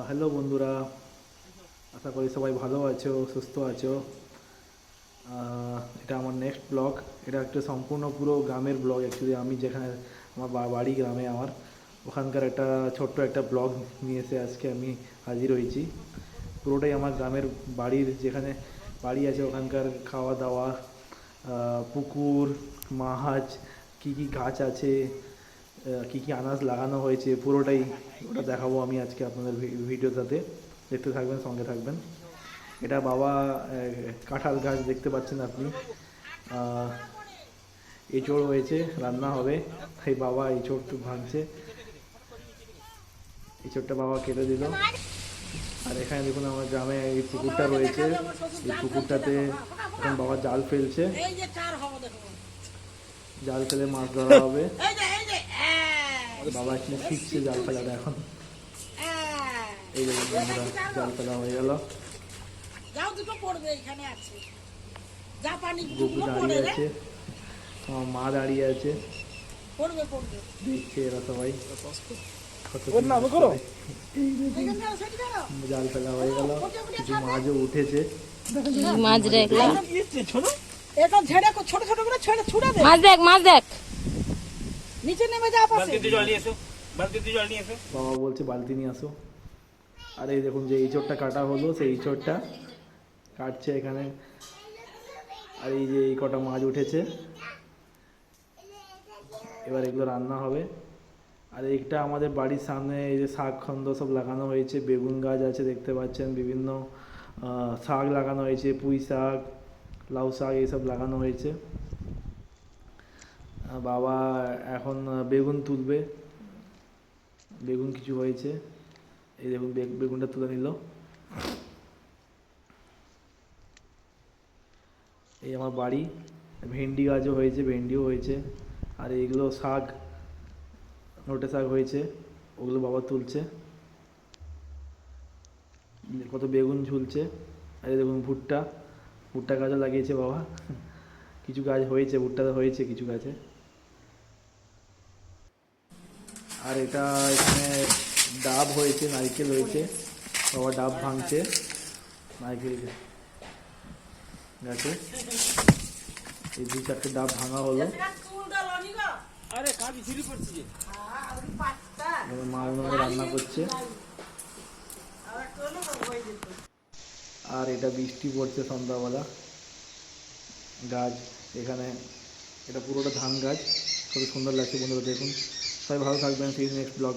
Hello বন্ধুরা, আশা করি সবাই ভালো আছো, সুস্থ আছো। এটা আমার নেক্সট ব্লগ। এটা একটা সম্পূর্ণ পুরো গ্রামের ব্লগ। অ্যাকচুয়ালি আমি যেখানে আমার বাড়ি গ্রামে, আমার ওখানকার একটা ছোট্ট একটা ব্লগ নিয়ে এসে আজকে আমি হাজির হয়েছি। পুরোটাই আমার গ্রামের বাড়ির, যেখানে বাড়ি আছে ওখানকার খাওয়া দাওয়া, পুকুর, মাছ, কী কী গাছ আছে, কী কী আনাজ লাগানো হয়েছে, পুরোটাই ওটা দেখাবো আমি আজকে আপনাদের ভিডিওটাতে। দেখতে থাকবেন, সঙ্গে থাকবেন। এটা বাবা কাঁঠাল গাছ দেখতে পাচ্ছেন আপনি। এঁচড় হয়েছে, রান্না হবে। এই বাবা এঁচড় তো ভাঙছে, এঁচড়টা বাবা কেটে দিল। আর এখানে দেখুন আমার গ্রামে এই পুকুরটা রয়েছে, এই পুকুরটাতে এখন বাবা জাল ফেলছে। জাল ফেলে মাছ ধরা হবে। বাবা এখানে শিখছে জাল ফেলাটা এখন। এই দেখুন বন্ধুরা, জাল ফেলা হয়ে গেল। গপু দাঁড়িয়ে আছে, আমার মা দাঁড়িয়ে আছে, দেখছে এরা সবাই। জাল ফেলা হয়ে গেল, কিছু মাছও উঠেছে। মাছ দেখ, মাছ দেখ, মাছ দেখ। নিচে নেমে যা, বাবা বলছে বালতি নিয়ে আসো। আর এই দেখুন যে ইঁচড়টা কাটা হলো, সেই ইঁচড়টা কাটছে এখানে। আর এই যে এই কটা মাছ উঠেছে, এবার এগুলো রান্না হবে। আর এইটা আমাদের বাড়ির সামনে এই যে শাক খন্দ সব লাগানো হয়েছে, বেগুন গাছ আছে দেখতে পাচ্ছেন, বিভিন্ন শাক লাগানো হয়েছে, পুঁই শাক, লাউ শাক, এইসব লাগানো হয়েছে। বাবা এখন বেগুন তুলবে, বেগুন কিছু হয়েছে, এই দেখুন বেগুনটা তুলে নিল। এই আমার বাড়ি, ভেন্ডি গাছও হয়েছে, ভেন্ডিও হয়েছে। আর এইগুলো শাক, নোটে শাক হয়েছে, ওগুলো বাবা তুলছে। কত বেগুন ঝুলছে। আর এই দেখুন ভুট্টা, ভুট্টা গাছও লাগিয়েছে বাবা। কিছু গাছ হয়েছে, ভুট্টা হয়েছে কিছু গাছে। আর এটা এখানে ডাব হয়েছে, নারকেল হয়েছে, বাবা ডাব ভাঙছে নারকেল গাছে। এই 2-4টে ডাব ভাঙা হলো। মা ওনারা রান্না করছে। আর এটা বৃষ্টি পড়ছে সন্ধ্যাবেলা। গাছ এখানে, এটা পুরোটা ধান গাছ, খুবই সুন্দর লাগছে বন্ধুরা, দেখুন। সবাই ভালো থাকবেন, সেই নেক্সট ব্লগ।